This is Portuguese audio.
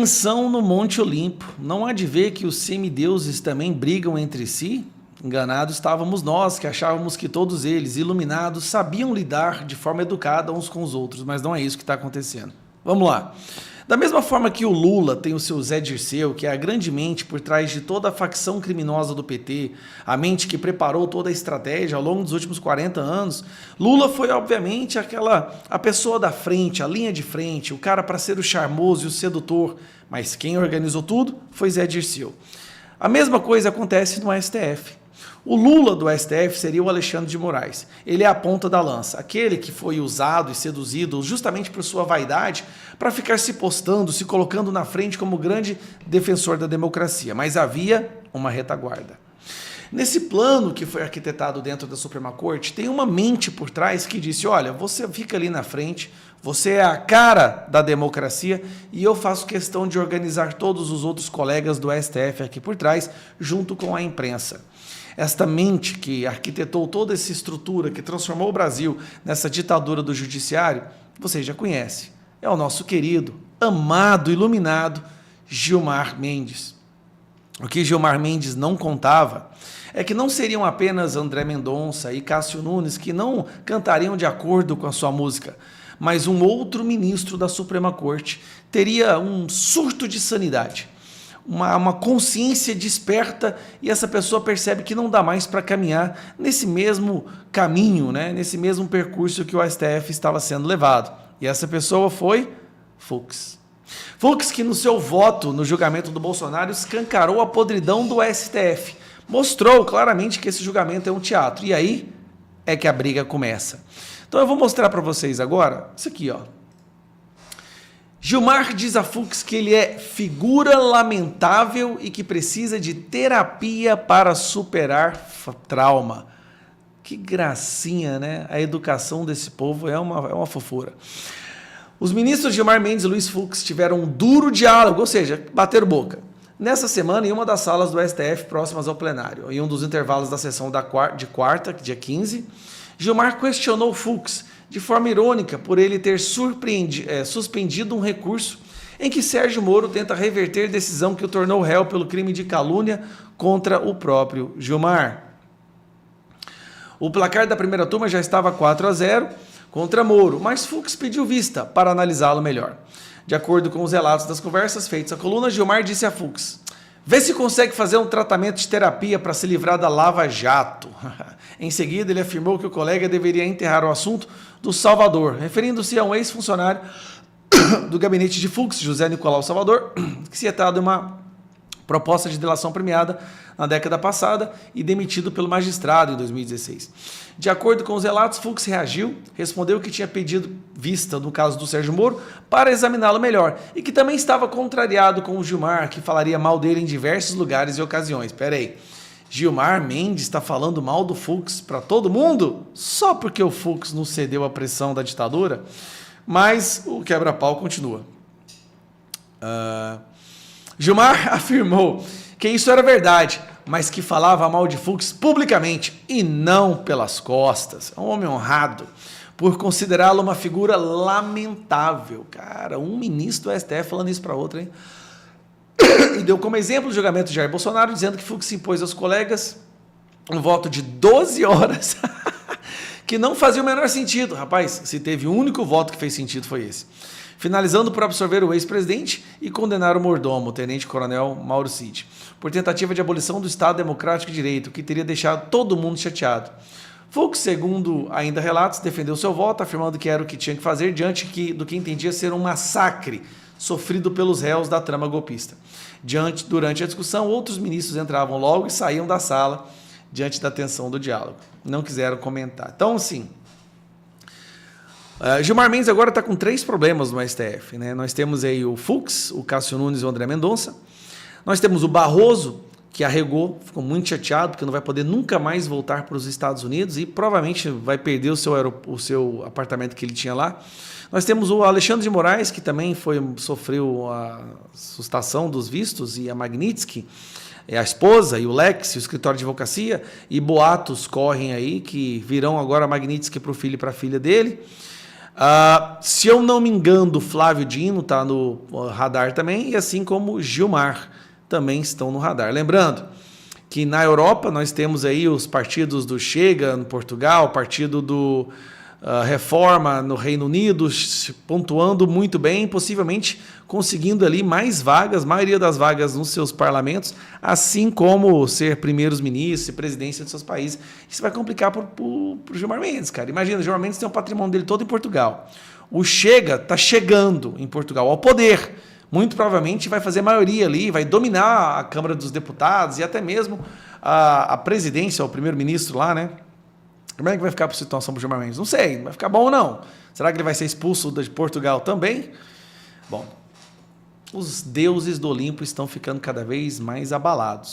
Tensão no Monte Olimpo. Não há de ver que os semideuses também brigam entre si? Enganados estávamos nós, que achávamos que todos eles, iluminados, sabiam lidar de forma educada uns com os outros, mas não é isso que está acontecendo. Vamos lá. Da mesma forma que o Lula tem o seu Zé Dirceu, que é a grande mente por trás de toda a facção criminosa do PT, a mente que preparou toda a estratégia ao longo dos últimos 40 anos, Lula foi, obviamente, a pessoa da frente, a linha de frente, o cara para ser o charmoso e o sedutor, mas quem organizou tudo foi Zé Dirceu. A mesma coisa acontece no STF. O Lula do STF seria o Alexandre de Moraes. Ele é a ponta da lança, aquele que foi usado e seduzido justamente por sua vaidade para ficar se postando, se colocando na frente como grande defensor da democracia. Mas havia uma retaguarda. Nesse plano que foi arquitetado dentro da Suprema Corte, tem uma mente por trás que disse, olha, você fica ali na frente, você é a cara da democracia e eu faço questão de organizar todos os outros colegas do STF aqui por trás, junto com a imprensa. Esta mente que arquitetou toda essa estrutura, que transformou o Brasil nessa ditadura do judiciário, vocês já conhecem. É o nosso querido, amado, iluminado Gilmar Mendes. O que Gilmar Mendes não contava é que não seriam apenas André Mendonça e Cássio Nunes que não cantariam de acordo com a sua música, mas um outro ministro da Suprema Corte teria um surto de sanidade. Uma consciência desperta e essa pessoa percebe que não dá mais para caminhar nesse mesmo caminho, né? Nesse mesmo percurso que o STF estava sendo levado. E essa pessoa foi Fux. Fux que no seu voto no julgamento do Bolsonaro escancarou a podridão do STF. Mostrou claramente que esse julgamento é um teatro. E aí é que a briga começa. Então eu vou mostrar para vocês agora isso aqui, ó. Gilmar diz a Fux que ele é figura lamentável e que precisa de terapia para superar trauma. Que gracinha, né? A educação desse povo é uma fofura. Os ministros Gilmar Mendes e Luiz Fux tiveram um duro diálogo, ou seja, bateram boca. Nessa semana, em uma das salas do STF próximas ao plenário, em um dos intervalos da sessão de quarta, dia 15, Gilmar questionou Fux de forma irônica por ele ter suspendido um recurso em que Sérgio Moro tenta reverter decisão que o tornou réu pelo crime de calúnia contra o próprio Gilmar. O placar da primeira turma já estava 4-0 contra Moro, mas Fux pediu vista para analisá-lo melhor. De acordo com os relatos das conversas feitas à coluna, Gilmar disse a Fux: vê se consegue fazer um tratamento de terapia para se livrar da Lava Jato. Em seguida, ele afirmou que o colega deveria enterrar o assunto do Salvador, referindo-se a um ex-funcionário do gabinete de Fux, José Nicolau Salvador, que se tratava de uma proposta de delação premiada na década passada e demitido pelo magistrado em 2016. De acordo com os relatos, Fux reagiu, respondeu que tinha pedido vista no caso do Sérgio Moro para examiná-lo melhor e que também estava contrariado com o Gilmar, que falaria mal dele em diversos lugares e ocasiões. Espera aí, Gilmar Mendes está falando mal do Fux para todo mundo? Só porque o Fux não cedeu à pressão da ditadura? Mas o quebra-pau continua. Gilmar afirmou que isso era verdade, mas que falava mal de Fux publicamente e não pelas costas. É um homem honrado por considerá-lo uma figura lamentável. Cara, um ministro do STF falando isso para outro, hein? E deu como exemplo o julgamento de Jair Bolsonaro, dizendo que Fux impôs aos colegas um voto de 12 horas, que não fazia o menor sentido. Rapaz, se teve um único voto que fez sentido foi esse. Finalizando por absolver o ex-presidente e condenar o mordomo, o tenente-coronel Mauro Cid, por tentativa de abolição do Estado Democrático de Direito, que teria deixado todo mundo chateado. Fux, segundo ainda relatos, defendeu seu voto, afirmando que era o que tinha que fazer diante do que entendia ser um massacre sofrido pelos réus da trama golpista. Durante a discussão, outros ministros entravam logo e saíam da sala diante da tensão do diálogo. Não quiseram comentar. Então, assim, Gilmar Mendes agora está com 3 problemas no STF, né? Nós temos aí o Fux, o Cássio Nunes e o André Mendonça. Nós temos o Barroso, que arregou, ficou muito chateado, porque não vai poder nunca mais voltar para os Estados Unidos e provavelmente vai perder o seu apartamento que ele tinha lá. Nós temos o Alexandre de Moraes, que também sofreu a sustação dos vistos, e a Magnitsky, a esposa, e o Lex, o escritório de advocacia, e boatos correm aí que virão agora a Magnitsky para o filho e para a filha dele. Se eu não me engano, Flávio Dino está no radar também, e assim como Gilmar também estão no radar. Lembrando que na Europa nós temos aí os partidos do Chega no Portugal, o partido do Reforma no Reino Unido, pontuando muito bem, possivelmente conseguindo ali mais vagas, maioria das vagas nos seus parlamentos, assim como ser primeiros-ministros e presidência de seus países. Isso vai complicar para o Gilmar Mendes, cara. Imagina, o Gilmar Mendes tem o patrimônio dele todo em Portugal. O Chega está chegando em Portugal ao poder. Muito provavelmente vai fazer maioria ali, vai dominar a Câmara dos Deputados e até mesmo a presidência, o primeiro-ministro lá, né? Como é que vai ficar a situação para o Gilmar Mendes? Não sei, não vai ficar bom ou não. Será que ele vai ser expulso de Portugal também? Bom, os deuses do Olimpo estão ficando cada vez mais abalados.